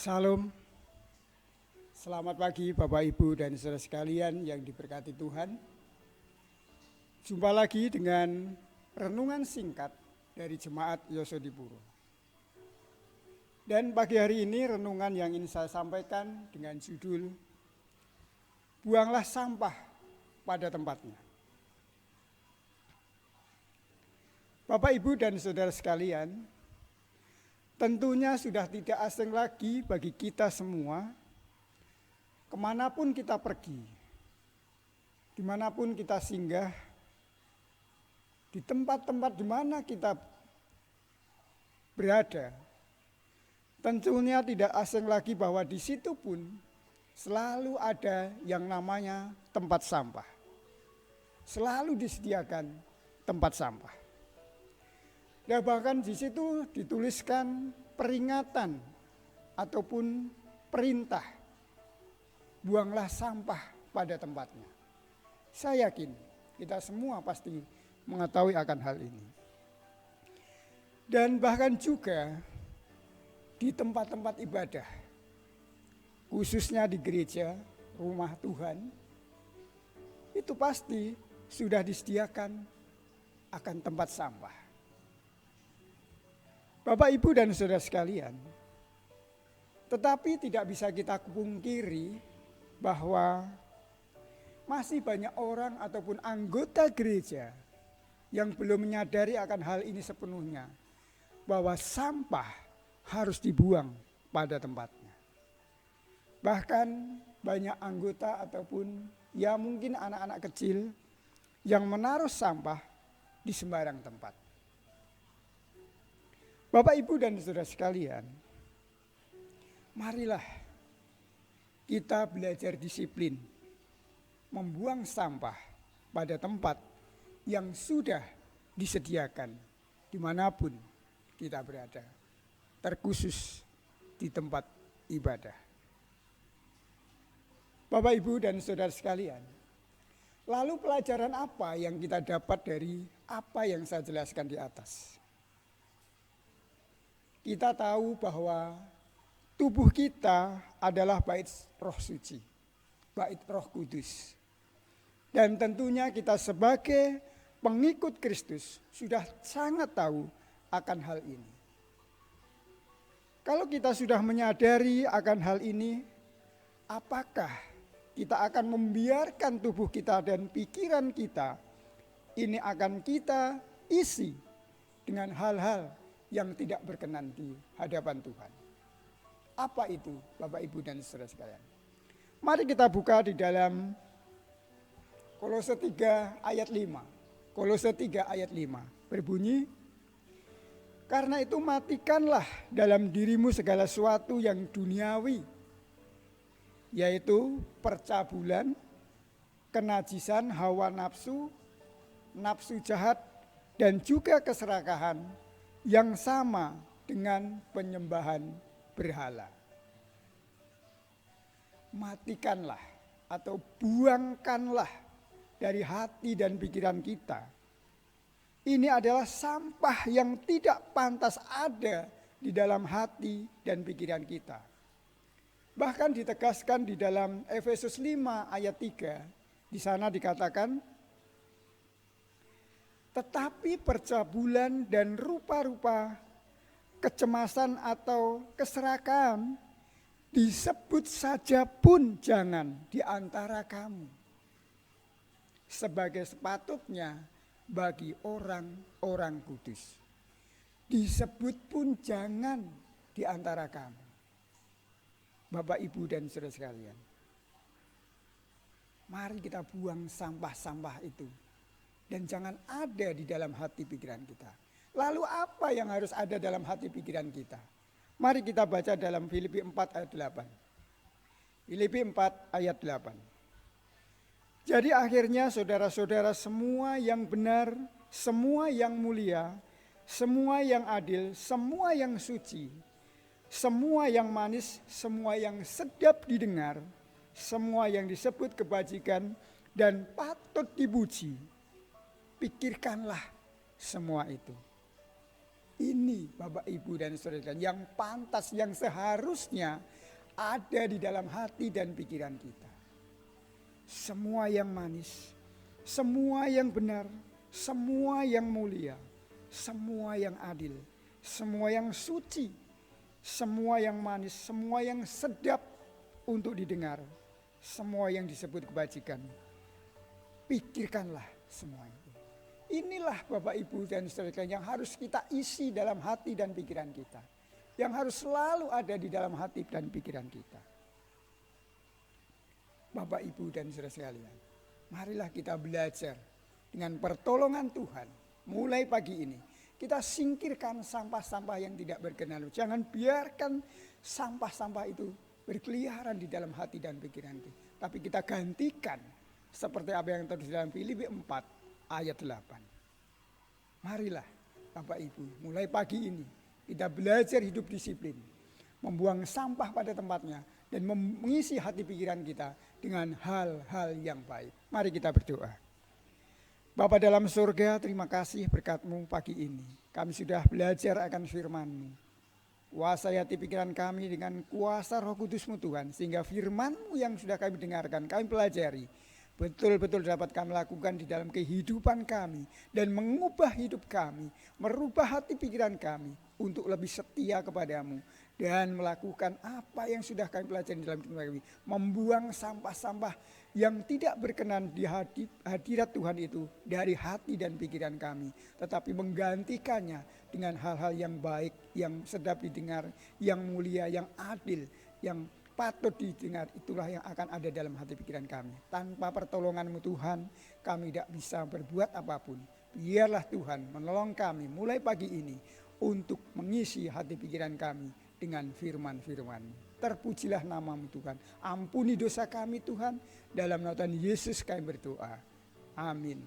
Salam, selamat pagi Bapak Ibu dan saudara sekalian yang diberkati Tuhan. Jumpa lagi dengan renungan singkat dari Jemaat Yosodipuro. Dan pagi hari ini renungan yang ingin saya sampaikan dengan judul Buanglah sampah pada tempatnya. Bapak Ibu dan saudara sekalian, tentunya sudah tidak asing lagi bagi kita semua, kemanapun kita pergi, dimanapun kita singgah, di tempat-tempat di mana kita berada, tentunya tidak asing lagi bahwa di situ pun selalu ada yang namanya tempat sampah. Selalu disediakan tempat sampah. Dan bahkan di situ dituliskan peringatan ataupun perintah, buanglah sampah pada tempatnya. Saya yakin kita semua pasti mengetahui akan hal ini. Dan bahkan juga di tempat-tempat ibadah, khususnya di gereja, rumah Tuhan, itu pasti sudah disediakan akan tempat sampah. Bapak, Ibu, dan saudara sekalian, tetapi tidak bisa kita pungkiri bahwa masih banyak orang ataupun anggota gereja yang belum menyadari akan hal ini sepenuhnya, bahwa sampah harus dibuang pada tempatnya. Bahkan banyak anggota ataupun ya mungkin anak-anak kecil yang menaruh sampah di sembarang tempat. Bapak, Ibu, dan saudara sekalian, marilah kita belajar disiplin membuang sampah pada tempat yang sudah disediakan dimanapun kita berada, terkhusus di tempat ibadah. Bapak, Ibu, dan saudara sekalian, lalu pelajaran apa yang kita dapat dari apa yang saya jelaskan di atas? Kita tahu bahwa tubuh kita adalah bait Roh Suci, bait Roh Kudus. Dan tentunya kita sebagai pengikut Kristus sudah sangat tahu akan hal ini. Kalau kita sudah menyadari akan hal ini, apakah kita akan membiarkan tubuh kita dan pikiran kita ini akan kita isi dengan hal-hal yang tidak berkenan di hadapan Tuhan? Apa itu, Bapak, Ibu, dan saudara sekalian? Mari kita buka di dalam Kolose 3 ayat 5. Kolose 3 ayat 5 berbunyi, karena itu matikanlah dalam dirimu segala sesuatu yang duniawi, yaitu percabulan, kenajisan, hawa nafsu, nafsu jahat, dan juga keserakahan yang sama dengan penyembahan berhala. Matikanlah atau buangkanlah dari hati dan pikiran kita. Ini adalah sampah yang tidak pantas ada di dalam hati dan pikiran kita. Bahkan ditegaskan di dalam Efesus 5 ayat 3, di sana dikatakan, tetapi percabulan dan rupa-rupa kecemasan atau keserakahan disebut saja pun jangan di antara kamu, sebagai sepatutnya bagi orang-orang kudus. Disebut pun jangan di antara kamu. Bapak, Ibu, dan saudara sekalian, mari kita buang sampah-sampah itu. Dan jangan ada di dalam hati pikiran kita. Lalu apa yang harus ada dalam hati pikiran kita? Mari kita baca dalam Filipi 4 ayat 8. Filipi 4 ayat 8. Jadi akhirnya saudara-saudara, semua yang benar, semua yang mulia, semua yang adil, semua yang suci, semua yang manis, semua yang sedap didengar, semua yang disebut kebajikan dan patut dipuji, pikirkanlah semua itu. Ini Bapak Ibu dan Saudara yang pantas, yang seharusnya ada di dalam hati dan pikiran kita. Semua yang manis, semua yang benar, semua yang mulia, semua yang adil, semua yang suci, semua yang manis, semua yang sedap untuk didengar, semua yang disebut kebajikan. Pikirkanlah semua itu. Inilah Bapak Ibu dan Saudara yang harus kita isi dalam hati dan pikiran kita. Yang harus selalu ada di dalam hati dan pikiran kita. Bapak Ibu dan Saudara sekalian, marilah kita belajar dengan pertolongan Tuhan. Mulai pagi ini kita singkirkan sampah-sampah yang tidak berkenan. Jangan biarkan sampah-sampah itu berkeliaran di dalam hati dan pikiran kita. Tapi kita gantikan seperti apa yang tertulis dalam Filipi 4 ayat 8. Marilah Bapak Ibu, mulai pagi ini kita belajar hidup disiplin, membuang sampah pada tempatnya dan mengisi hati pikiran kita dengan hal-hal yang baik. Mari kita berdoa. Bapa dalam surga, terima kasih berkat-Mu pagi ini. Kami sudah belajar akan firman-Mu. Kuasai hati pikiran kami dengan kuasa Roh Kudus-Mu Tuhan, sehingga firman-Mu yang sudah kami dengarkan, kami pelajari, betul-betul dapat kami lakukan di dalam kehidupan kami dan mengubah hidup kami, merubah hati pikiran kami untuk lebih setia kepadamu dan melakukan apa yang sudah kami pelajari dalam hidup kami, membuang sampah-sampah yang tidak berkenan di hadirat Tuhan itu dari hati dan pikiran kami, tetapi menggantikannya dengan hal-hal yang baik, yang sedap didengar, yang mulia, yang adil, yang patut didengar. Itulah yang akan ada dalam hati pikiran kami. Tanpa pertolongan-Mu Tuhan, kami tidak bisa berbuat apapun. Biarlah Tuhan menolong kami mulai pagi ini untuk mengisi hati pikiran kami dengan firman-firman. Terpujilah nama-Mu Tuhan. Ampuni dosa kami Tuhan. Dalam nama Tuhan Yesus kami berdoa. Amin.